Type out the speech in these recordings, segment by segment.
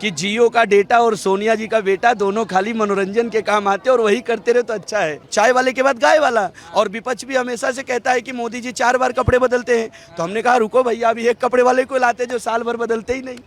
कि जियो का डेटा और सोनिया जी का बेटा दोनों खाली मनोरंजन के काम आते हैं और वही करते रहे तो अच्छा है। चाय वाले के बाद गाय वाला। और विपक्ष भी हमेशा से कहता है कि मोदी जी 4 बार कपड़े बदलते हैं, तो हमने कहा रुको भैया, अभी एक कपड़े वाले को लाते जो साल भर बदलते ही नहीं।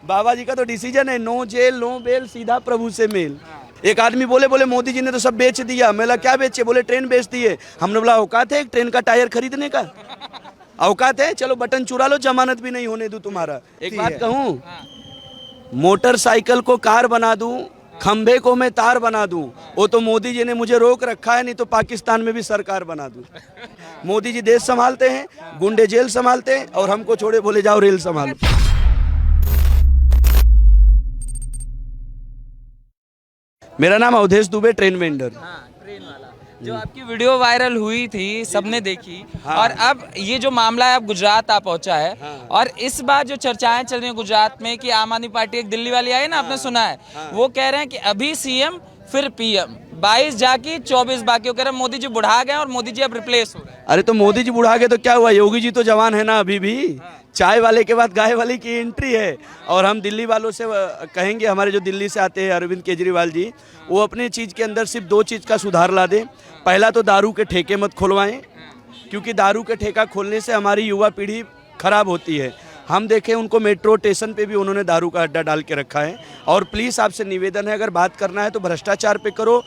बाबा जी का तो डिसीजन है, नो जेल नो बेल, सीधा प्रभु से मेल। एक आदमी बोले मोदी जी ने तो सब बेच दिया। मैं बोला क्या बेचे? बोले ट्रेन बेच दिए। हमने बोला औकात है एक ट्रेन का टायर खरीदने का? औकात है? चलो बटन चुरा लो, जमानत भी नहीं होने दूं तुम्हारा। एक बात कहूं, मोटरसाइकिल को कार बना दूं, खंभे को मैं तार बना दूं, वो तो मोदी जी ने मुझे रोक रखा है, नहीं तो पाकिस्तान में भी सरकार बना दूं। मोदी जी देश संभालते हैं, गुंडे जेल संभालते हैं, और हमको छोड़े बोले जाओ रेल संभालो। मेरा नाम Avadhesh Dubey, train vendor. Train वाला जो आपकी वीडियो वायरल हुई थी, सबने देखी। और अब ये जो मामला है, अब गुजरात आ पहुंचा है। और इस बार जो चर्चाएं चल रही हैं गुजरात में कि आम आदमी पार्टी, एक दिल्ली वाली आई ना, आपने सुना है, वो कह रहे हैं कि अभी सीएम फिर पीएम, 22 जाके 24 बाकी। वो कह रहे हैं मोदी जी बुढ़ा गए और मोदी जी अब रिप्लेस हो रहे हैं। अरे तो मोदी जी बुढ़ा गए तो क्या हुआ, योगी जी तो जवान है ना अभी भी। चाय वाले के बाद गाय वाले की एंट्री है। और हम दिल्ली वालों से कहेंगे, हमारे जो दिल्ली से आते हैं अरविंद केजरीवाल जी, वो अपने चीज़ के अंदर सिर्फ 2 चीज़ का सुधार ला दें। पहला तो दारू के ठेके मत खुलवाएं, क्योंकि दारू के ठेका खोलने से हमारी युवा पीढ़ी खराब होती है। हम देखें उनको मेट्रो स्टेशन पे भी उन्होंने दारू का अड्डा डाल के रखा है। और प्लीज़ आपसे निवेदन है, अगर बात करना है तो भ्रष्टाचार पे करो,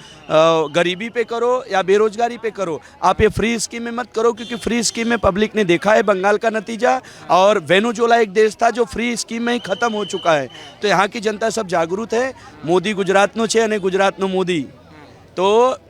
गरीबी पे करो या बेरोजगारी पे करो। आप ये फ्री स्कीम में मत करो, क्योंकि फ्री स्कीम में पब्लिक ने देखा है बंगाल का नतीजा। और वेनेजुएला एक देश था जो फ्री स्कीम में ही ख़त्म हो चुका है। तो यहाँ की जनता सब जागरूक है। मोदी गुजरातનો છે અને गुजरातનો मोदी। तो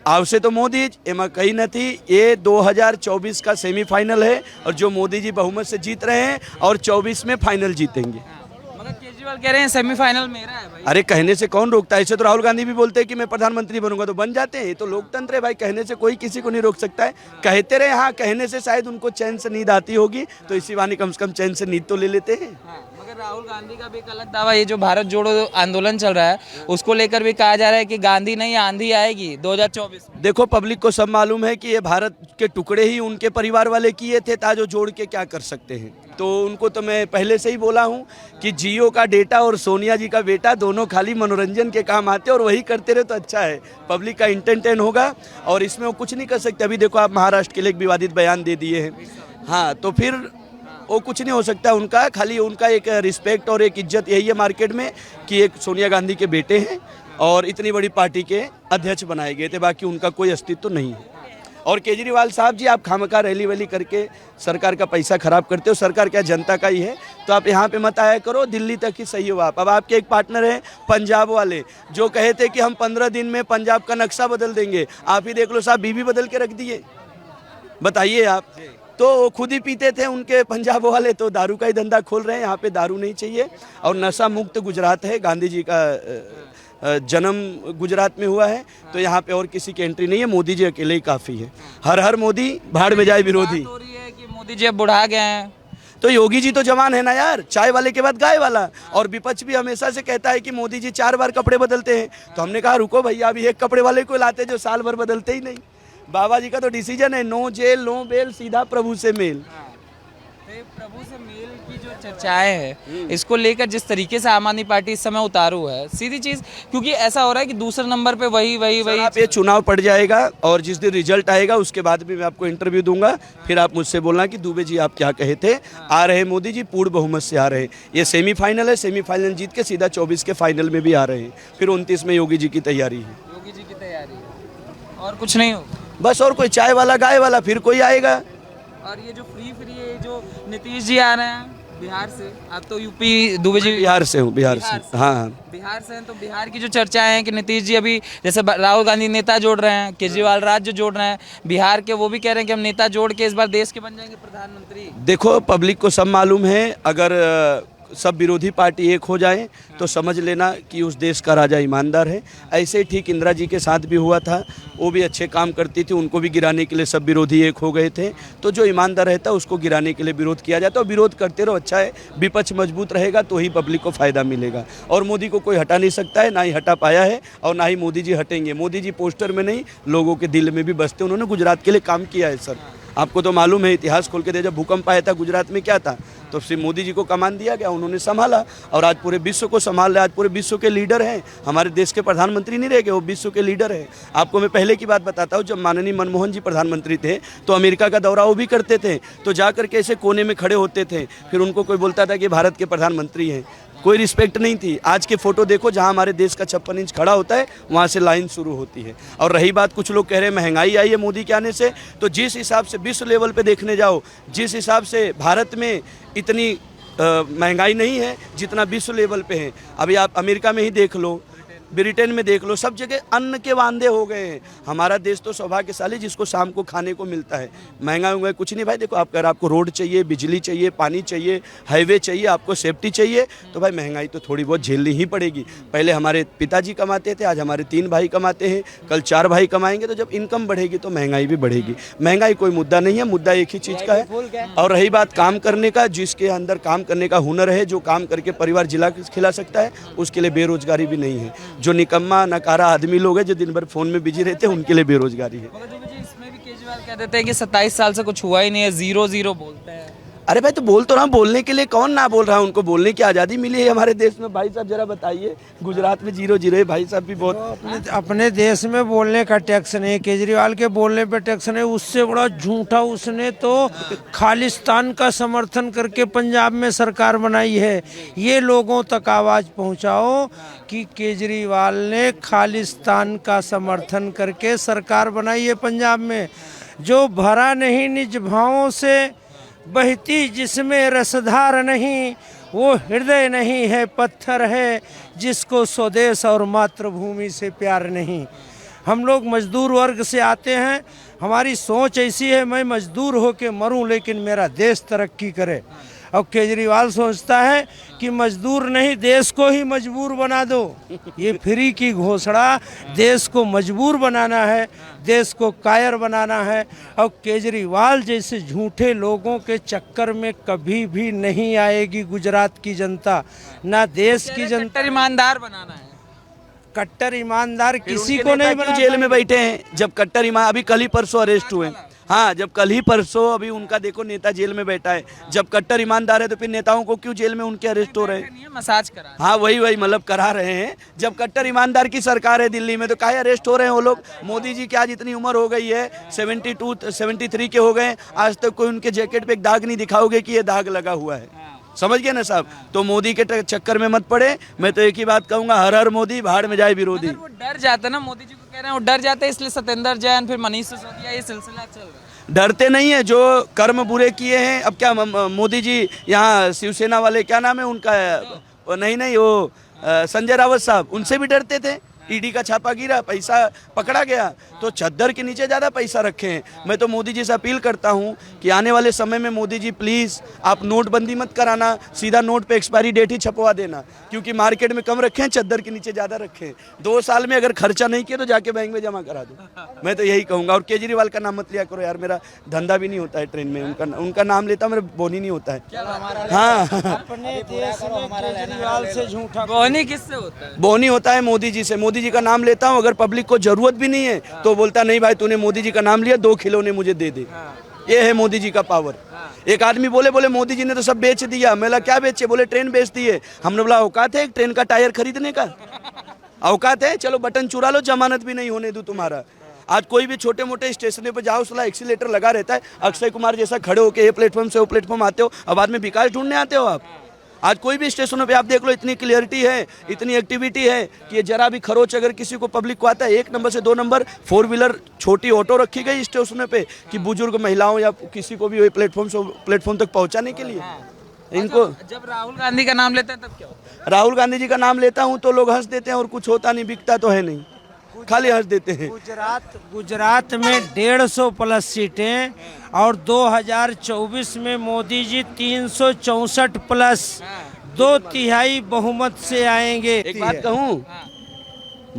आवश्य तो मोदी एमा कहीं नहीं। ये 2024 का सेमीफाइनल है, और जो मोदी जी बहुमत से जीत रहे हैं और 24 में फाइनल जीतेंगे। मगर केजरीवाल कह रहे हैं सेमीफाइनल मेरा है भाई। अरे कहने से कौन रोकता है? ऐसे तो राहुल गांधी भी बोलते हैं कि मैं प्रधानमंत्री बनूंगा, तो बन जाते हैं। ये तो लोकतंत्र है भाई, कहने से कोई किसी को नहीं रोक सकता है। कहते रहे, हाँ कहने से शायद उनको चैन से नींद आती होगी, तो इसी बहाने कम से कम चैन से नींद तो ले लेते हैं। मगर राहुल गांधी का भी एक अलग दावा, ये जो भारत जोड़ो आंदोलन चल रहा है उसको लेकर भी कहा जा रहा है कि गांधी नहीं आंधी आएगी 2024 में। देखो पब्लिक को सब मालूम है कि ये भारत के टुकड़े ही उनके परिवार वाले किए थे, ताजो जोड़ के क्या कर सकते हैं। तो उनको तो मैं पहले से ही बोला हूँ कि जियो का डेटा और सोनिया जी का बेटा दोनों खाली मनोरंजन के काम आते हैं, और वही करते रहे तो अच्छा है। पब्लिक का इंटरटेन होगा, और इसमें वो कुछ नहीं कर सकते। अभी देखो आप महाराष्ट्र के लिए एक विवादित बयान दे दिए हैं, हाँ, तो फिर वो कुछ नहीं हो सकता उनका। खाली उनका एक रिस्पेक्ट और एक इज्जत यही है मार्केट में कि एक सोनिया गांधी के बेटे हैं और इतनी बड़ी पार्टी के अध्यक्ष बनाए गए थे, बाकी उनका कोई अस्तित्व तो नहीं है। और केजरीवाल साहब जी, आप खामखा रैली वैली करके सरकार का पैसा खराब करते हो। सरकार क्या जनता का ही है, तो आप यहाँ पे मत आया करो, दिल्ली तक ही सही हो आप। अब आपके एक पार्टनर हैं पंजाब वाले, जो कहे थे कि हम 15 दिन में पंजाब का नक्शा बदल देंगे। आप ही देख लो साहब, बीबी बदल के रख दिए। बताइए आप, तो खुद ही पीते थे उनके पंजाब वाले, तो दारू का ही धंधा खोल रहे हैं। यहाँ पे दारू नहीं चाहिए, और नशा मुक्त गुजरात है। गांधी जी का जन्म गुजरात में हुआ है, तो यहाँ पे और किसी की एंट्री नहीं है। मोदी जी अकेले ही काफ़ी है। हर हर मोदी, भाड़ में जाए विरोधी। बात हो रही है कि मोदी जी अब बुढ़ा गए हैं, तो योगी जी तो जवान है ना यार, चाय वाले के बाद गाय वाला। और विपक्ष भी हमेशा से कहता है कि मोदी जी 4 बार कपड़े बदलते हैं, तो हमने कहा रुको भैया, अभी एक कपड़े वाले को लाते जो साल भर बदलते ही नहीं। बाबा जी का तो डिसीजन है, नो जेल नो बेल, सीधा प्रभु से मेल। प्रभु से मेल की जो चर्चाएं हैं, इसको लेकर जिस तरीके से आम आदमी पार्टी इस समय उतारू है, सीधी चीज, क्योंकि ऐसा हो रहा है कि दूसरे नंबर पे वही आप ये चुनाव पड़ जाएगा, और जिस दिन रिजल्ट आएगा उसके बाद भी मैं आपको इंटरव्यू दूंगा। फिर आप मुझसे बोलना कि दुबे जी आप क्या कहे थे। आ रहे मोदी जी पूर्ण बहुमत से आ रहे। ये सेमीफाइनल है, सेमीफाइनल जीत के सीधा 24 के फाइनल में भी आ रहे हैं। फिर 29 में योगी जी की तैयारी है। योगी जी की तैयारी है, और कुछ नहीं होगा बस। और कोई चाय वाला गाय वाला, फिर कोई आएगा। और ये जो फ्री ये जो नीतीश जी आ रहे हैं बिहार से, आप तो यूपी, दुबे जी बिहार से हूँ, बिहार से। हाँ, बिहार से हैं, तो बिहार की जो चर्चाएं हैं कि नीतीश जी अभी जैसे राहुल गांधी नेता जोड़ रहे हैं, केजरीवाल राज्य जोड़ रहे हैं, बिहार के वो भी कह रहे हैं कि हम नेता जोड़ के इस बार देश के बन जाएंगे प्रधानमंत्री। देखो पब्लिक को सब मालूम है, अगर सब विरोधी पार्टी एक हो जाए तो समझ लेना कि उस देश का राजा ईमानदार है। ऐसे ही ठीक इंदिरा जी के साथ भी हुआ था, वो भी अच्छे काम करती थी, उनको भी गिराने के लिए सब विरोधी एक हो गए थे। तो जो ईमानदार रहता है उसको गिराने के लिए विरोध किया जाता है, और विरोध करते रहो, अच्छा है। विपक्ष मजबूत रहेगा तो ही पब्लिक को फ़ायदा मिलेगा, और मोदी को कोई हटा नहीं सकता है, ना ही हटा पाया है, और ना ही मोदी जी हटेंगे। मोदी जी पोस्टर में नहीं, लोगों के दिल में भी बसते। उन्होंने गुजरात के लिए काम किया है सर, आपको तो मालूम है। इतिहास खोल के दे, जब भूकंप आया था गुजरात में क्या था, तो सिर्फ मोदी जी को कमान दिया गया, उन्होंने संभाला और आज पूरे विश्व को संभाल रहे, आज पूरे विश्व के लीडर हैं। हमारे देश के प्रधानमंत्री नहीं रह गए, वो विश्व के लीडर हैं। आपको मैं पहले की बात बताता हूँ, जब माननीय मनमोहन जी प्रधानमंत्री थे तो अमेरिका का दौरा वो भी करते थे, तो जाकर के ऐसे कोने में खड़े होते थे, फिर उनको कोई बोलता था कि भारत के प्रधानमंत्री हैं, कोई रिस्पेक्ट नहीं थी। आज के फोटो देखो, जहां हमारे देश का 56 इंच खड़ा होता है वहां से लाइन शुरू होती है। और रही बात, कुछ लोग कह रहे हैं महंगाई आई है मोदी के आने से, तो जिस हिसाब से विश्व लेवल पे देखने जाओ, जिस हिसाब से भारत में इतनी महंगाई नहीं है जितना विश्व लेवल पे है। अभी आप अमेरिका में ही देख लो, ब्रिटेन में देख लो, सब जगह अन्न के वांदे हो गए हैं। हमारा देश तो सौभाग्यशाली जिसको शाम को खाने को मिलता है। महंगा हुआ कुछ नहीं भाई। देखो, आपको रोड चाहिए, बिजली चाहिए, पानी चाहिए, हाईवे चाहिए, आपको सेफ्टी चाहिए, तो भाई महंगाई तो थोड़ी बहुत झेलनी ही पड़ेगी। पहले हमारे पिताजी कमाते थे, आज हमारे 3 भाई कमाते हैं, कल 4 भाई कमाएंगे, तो जब इनकम बढ़ेगी तो महंगाई भी बढ़ेगी। महंगाई कोई मुद्दा नहीं है, मुद्दा एक ही चीज़ का है। और रही बात काम करने का, जिसके अंदर काम करने का हुनर है, जो काम करके परिवार जिला खिला सकता है, उसके लिए बेरोजगारी भी नहीं है। जो निकम्मा नकारा आदमी लोग हैं जो दिन भर फोन में बिजी रहते हैं, उनके लिए बेरोजगारी है। इसमें भी केजरीवाल कह देते हैं कि 27 साल से कुछ हुआ ही नहीं है, 0-0 बोलते हैं। अरे भाई, तो बोल तो रहा हूँ, बोलने के लिए कौन ना बोल रहा है? उनको बोलने की आज़ादी मिली है हमारे देश में। भाई साहब जरा बताइए, गुजरात में 0-0 है, भाई साहब भी बहुत अपने देश में बोलने का टैक्स नहीं, केजरीवाल के बोलने पे टैक्स नहीं। उससे बड़ा झूठा उसने तो खालिस्तान का समर्थन करके पंजाब में सरकार बनाई है। ये लोगों तक आवाज़ पहुंचाओ कि केजरीवाल ने खालिस्तान का समर्थन करके सरकार बनाई है पंजाब में। जो भरा नहीं निज भावों से बहती जिसमें रसधार नहीं, वो हृदय नहीं है पत्थर है, जिसको स्वदेश और मातृभूमि से प्यार नहीं। हम लोग मजदूर वर्ग से आते हैं, हमारी सोच ऐसी है, मैं मजदूर होके मरूं लेकिन मेरा देश तरक्की करे। और केजरीवाल सोचता है कि मजदूर नहीं, देश को ही मजबूर बना दो। ये फ्री की घोषणा, देश को मजबूर बनाना है, देश को कायर बनाना है। और केजरीवाल जैसे झूठे लोगों के चक्कर में कभी भी नहीं आएगी गुजरात की जनता, ना देश की जनता। ईमानदार बनाना है। कट्टर ईमानदार किसी को नहीं बना। जेल में बैठे हैं जब कट्टर ईमान, अभी कल ही परसों अरेस्ट हुए। हाँ, जब कल ही परसों अभी उनका देखो नेता जेल में बैठा है। जब कट्टर ईमानदार है तो फिर नेताओं को क्यों जेल में उनके अरेस्ट हो रहे हैं? मसाज करा। हाँ, वही मतलब करा रहे हैं। जब कट्टर ईमानदार की सरकार है दिल्ली में तो काहे अरेस्ट हो रहे हैं वो लोग? मोदी जी की आज इतनी उम्र हो गई है, 72-73 के हो गए, आज तक कोई उनके जैकेट पे एक दाग नहीं दिखाओगे कि ये दाग लगा हुआ है। समझ गए ना साहब? तो मोदी के चक्कर में मत पड़े। मैं तो एक ही बात कहूंगा, हर हर मोदी, भाड़ में जाए विरोधी। वो डर जाता है ना, मोदी जी को कह रहे हैं वो डर जाते हैं, इसलिए सत्येंद्र जैन फिर मनीष सिसोदिया, ये सिलसिला चल रहा है। डरते नहीं है, जो कर्म बुरे किए हैं। अब क्या मोदी जी यहाँ शिवसेना वाले, क्या नाम है उनका, नहीं वो संजय रावत साहब, उनसे भी डरते थे। ईडी का छापा गिरा, पैसा पकड़ा गया, तो चद्दर के नीचे ज़्यादा पैसा रखे हैं। मैं तो मोदी जी से अपील करता हूं कि आने वाले समय में मोदी जी प्लीज़ आप नोटबंदी मत कराना, सीधा नोट पे एक्सपायरी डेट ही छपवा देना, क्योंकि मार्केट में कम रखे हैं, चद्दर के नीचे ज़्यादा रखे हैं। 2 साल में अगर खर्चा नहीं किया तो जाके बैंक में जमा करा दो। मैं तो यही कहूँगा। और केजरीवाल का नाम मत लिया करो यार, मेरा धंधा भी नहीं होता है ट्रेन में, उनका नाम लेता मेरा बोनी नहीं होता है। हाँ, अपने देश में केजरीवाल से झूठा बोनी किससे होता है? बोनी होता है मोदी जी से। मोदी जी का नाम लेता हूं, अगर पब्लिक को जरूरत भी नहीं है तो बोलता नहीं भाई तूने मोदी जी का नाम लिया, 2 खिलौने मुझे दे दे। ये है मोदी जी का पावर। एक आदमी बोले मोदी जी ने तो सब बेच दिया। मैं बोला क्या बेचे? बोले ट्रेन बेच दी है। हमने बोला औकात है एक ट्रेन का टायर खरीदने का? औकात है? चलो बटन चुरा लो, जमानत भी नहीं होने दूं तुम्हारा। आज कोई भी छोटे मोटे स्टेशन पे जाओ, साला एक्सीलेटर लगा रहता है। अक्षय कुमार जैसा खड़े होके ये प्लेटफॉर्म से वो प्लेटफॉर्म आते हो, अब बाद में विकास ढूंढने आते हो आप। आज कोई भी स्टेशनों पे आप देख लो, इतनी क्लियरिटी है, इतनी एक्टिविटी है कि ये जरा भी खरोच अगर किसी को पब्लिक को आता है, 1 नंबर से 2 नंबर 4 व्हीलर छोटी ऑटो रखी गई स्टेशनों पे कि बुजुर्ग महिलाओं या किसी को भी प्लेटफॉर्म तक पहुंचाने के लिए। इनको जब राहुल गांधी का नाम लेते हैं तब क्या होता है? राहुल गांधी जी का नाम लेता हूं तो लोग हंस देते हैं और कुछ होता नहीं, बिकता तो है नहीं, खाली हंस देते हैं। गुजरात में 150 प्लस सीटें और 2024 में मोदी जी 364 प्लस 2/3 बहुमत से आएंगे। एक बात कहूं,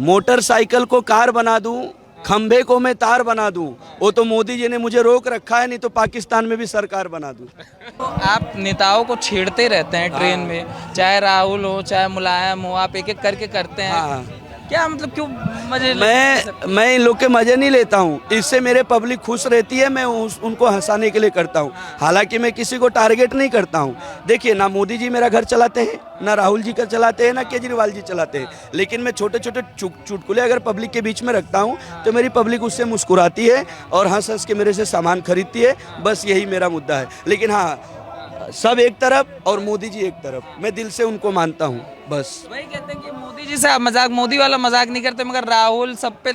मोटरसाइकिल को कार बना दूं, खंभे को मैं तार बना दूं, वो तो मोदी जी ने मुझे रोक रखा है, नहीं तो पाकिस्तान में भी सरकार बना दूं। तो आप नेताओं को छेड़ते रहते हैं ट्रेन में, चाहे राहुल हो चाहे मुलायम हो, आप एक एक करके करते हैं। क्या मतलब क्यों मजे मैं इन लोग के मजे नहीं लेता हूँ, इससे मेरे पब्लिक खुश रहती है, मैं उनको हंसाने के लिए करता हूँ। हालांकि मैं किसी को टारगेट नहीं करता हूँ। देखिए, ना मोदी जी मेरा घर चलाते हैं, ना राहुल जी का चलाते हैं, ना केजरीवाल जी चलाते हैं, लेकिन मैं छोटे छोटे चुटकुले अगर पब्लिक के बीच में रखता हूँ तो मेरी पब्लिक उससे मुस्कुराती है और हंस हंस के मेरे से सामान खरीदती है। बस यही मेरा मुद्दा है। लेकिन हाँ, सब एक तरफ और मोदी जी एक तरफ, मैं दिल से उनको मानता हूँ। बस वही कहते हैं कि मोदी जी से आप मजाक, मोदी वाला मजाक नहीं करते, मगर राहुल सब पे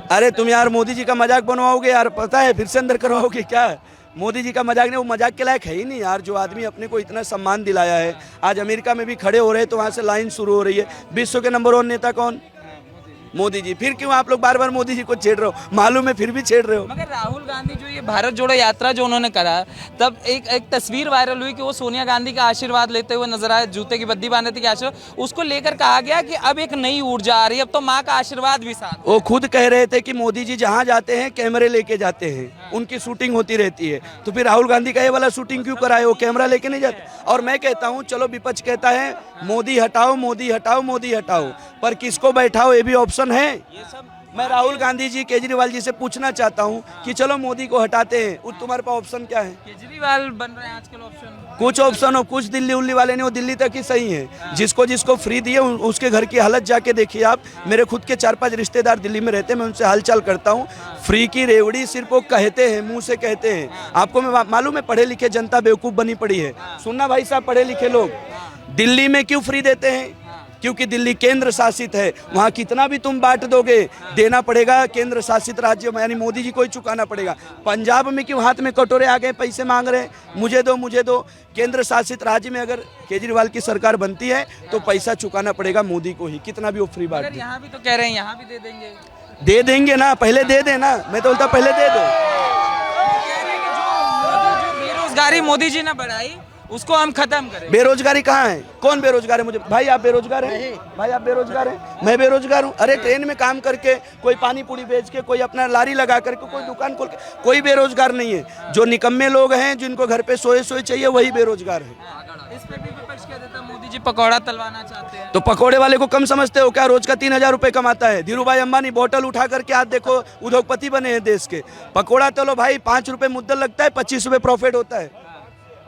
अरे तुम यार मोदी जी का मजाक बनवाओगे यार, पता है फिर से अंदर करवाओगे क्या? मोदी जी का मजाक नहीं, वो मजाक के लायक है ही नहीं यार। जो आदमी अपने को इतना सम्मान दिलाया है, आज अमेरिका में भी खड़े हो रहे हैं तो वहाँ से लाइन शुरू हो रही है। विश्व के नंबर 1 नेता कौन? मोदी जी। फिर क्यों आप लोग बार बार मोदी जी को छेड़ रहे हो? मालूम है फिर भी छेड़ रहे हो। मगर राहुल गांधी जो ये भारत जोड़ो यात्रा जो उन्होंने करा, तब एक तस्वीर वायरल हुई कि वो सोनिया गांधी का आशीर्वाद लेते हुए नजर आए, जूते की बद्दी बांधे थे कि आशीर्वाद। उसको लेकर कहा गया कि अब एक नई ऊर्जा आ रही है, अब तो माँ का आशीर्वाद भी साथ। वो खुद कह रहे थे कि मोदी जी जहाँ जाते हैं कैमरे लेके जाते हैं, उनकी शूटिंग होती रहती है। तो फिर राहुल गांधी का ये वाला शूटिंग क्यों कराए? वो कैमरा लेके नहीं जाते। और मैं कहता हूँ चलो, विपक्ष कहता है मोदी हटाओ, मोदी हटाओ, मोदी हटाओ, पर किसको बैठाओ ये भी ऑप्शन है। मैं राहुल गांधी जी, केजरीवाल जी से पूछना चाहता हूं कि चलो मोदी को हटाते हैं, तुम्हारे पास ऑप्शन क्या है? केजरीवाल बन रहे हैं आजकल ऑप्शन। कुछ ऑप्शन हो, कुछ दिल्ली उल्ली वाले नहीं, वो दिल्ली तक ही सही है। जिसको जिसको फ्री दिए उसके घर की हालत जाके देखिए आप। मेरे खुद के 4-5 रिश्तेदार दिल्ली में रहते हैं, मैं उनसे हालचाल करता हूँ। फ्री की रेवड़ी सिर्फ वो कहते हैं, मुंह से कहते हैं। आपको मैं मालूम है, पढ़े लिखे जनता बेवकूफ़ बनी पड़ी है। सुनना भाई साहब, पढ़े लिखे लोग दिल्ली में क्यों फ्री देते हैं? क्योंकि दिल्ली केंद्र शासित है, वहाँ कितना भी तुम बांट दोगे देना पड़ेगा केंद्र शासित राज्य में, यानी मोदी जी को ही चुकाना पड़ेगा। पंजाब में क्यों हाथ में कटोरे आ गए, पैसे मांग रहे हैं, मुझे दो मुझे दो। केंद्र शासित राज्य में अगर केजरीवाल की सरकार बनती है तो पैसा चुकाना पड़ेगा मोदी को ही, कितना भी वो फ्री बांट। यहाँ भी तो कह रहे हैं यहाँ भी दे देंगे। दे देंगे ना, पहले दे देना। मैं तो बोलता पहले दे दो। बेरोजगारी मोदी जी ने बढ़ाई, उसको हम खत्म करें। बेरोजगारी कहाँ है? कौन बेरोजगार है? मुझे भाई आप बेरोजगार हैं? भाई आप बेरोजगार हैं? मैं बेरोजगार हूँ। अरे ट्रेन में काम करके, कोई पानी पूरी बेच के, कोई अपना लारी लगा करके, कोई दुकान खोल के, कोई बेरोजगार नहीं है। जो निकम्मे लोग हैं, जिनको घर पे सोए सोए चाहिए, वही बेरोजगार है। इस पे भी विपक्ष कह देता मोदी जी पकौड़ा तलवाना चाहते हैं। तो पकौड़े वाले को कम समझते हो क्या? रोज का 3000 रुपए कमाता है। धीरू भाई अंबानी बोतल उठा करके आज देखो उद्योगपति बने हैं देश के। पकौड़ा तलो भाई, 5 रुपए मुद्दल लगता है, 25 रुपए प्रॉफिट होता है।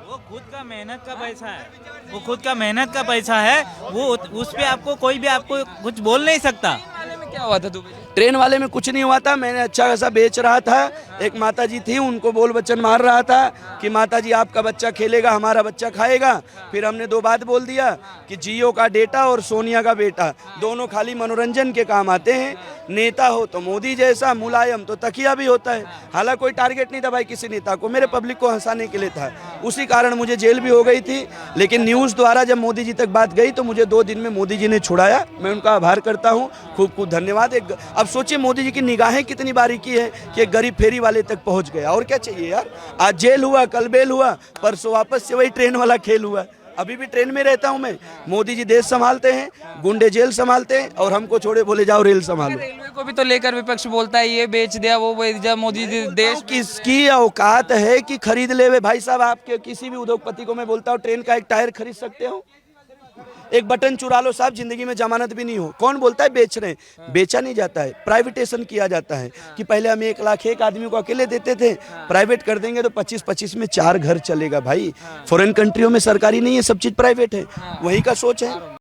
वो खुद का मेहनत का पैसा है, वो खुद का मेहनत का पैसा है, वो उस पे आपको कोई भी आपको कुछ बोल नहीं सकता। क्या हुआ था दुबे? ट्रेन वाले में कुछ नहीं हुआ था, मैंने अच्छा खासा बेच रहा था। एक माता जी थी, उनको बोल वचन मार रहा था कि माता जी आपका बच्चा खेलेगा, हमारा बच्चा खाएगा। फिर हमने 2 बात बोल दिया कि जियो का डेटा और सोनिया का बेटा दोनों खाली मनोरंजन के काम आते हैं। नेता हो तो मोदी जैसा, मुलायम तो तकिया भी होता है। हालांकि कोई टारगेट नहीं था भाई किसी नेता को, मेरे पब्लिक को हंसाने के लिए था। उसी कारण मुझे जेल भी हो गई थी, लेकिन न्यूज़ द्वारा जब मोदी जी तक बात गई तो मुझे 2 दिन में मोदी जी ने छुड़ाया। मैं उनका आभार करता हूँ, खूब खूब धन्यवाद। अब सोचिए मोदी जी की निगाहें कितनी बारीकी है कि एक गरीब फेरी वाले तक पहुंच गया। और क्या चाहिए यार? आज जेल हुआ, कल बेल हुआ, परसों वापस से वही ट्रेन वाला खेल हुआ। अभी भी ट्रेन में रहता हूं मैं। मोदी जी देश संभालते हैं, गुंडे जेल संभालते हैं, और हमको छोड़े बोले जाओ रेल संभालो। रेलवे को भी तो लेकर विपक्ष बोलता है ये बेच दिया, वो बेच दिया। मोदी जी देश किसकी औकात है कि खरीद ले? भाई साहब, आपके किसी भी उद्योगपति को मैं बोलता हूँ ट्रेन का एक टायर खरीद सकते हो? एक बटन चुरा लो साहब, जिंदगी में जमानत भी नहीं हो। कौन बोलता है बेच रहे हैं? बेचा नहीं जाता है, प्राइवेटेशन किया जाता है। कि पहले हम 1 लाख एक आदमी को अकेले देते थे, प्राइवेट कर देंगे तो 25-25 में 4 घर चलेगा। भाई फॉरेन कंट्रियों में सरकारी नहीं है, सब चीज प्राइवेट है। वही का सोच है।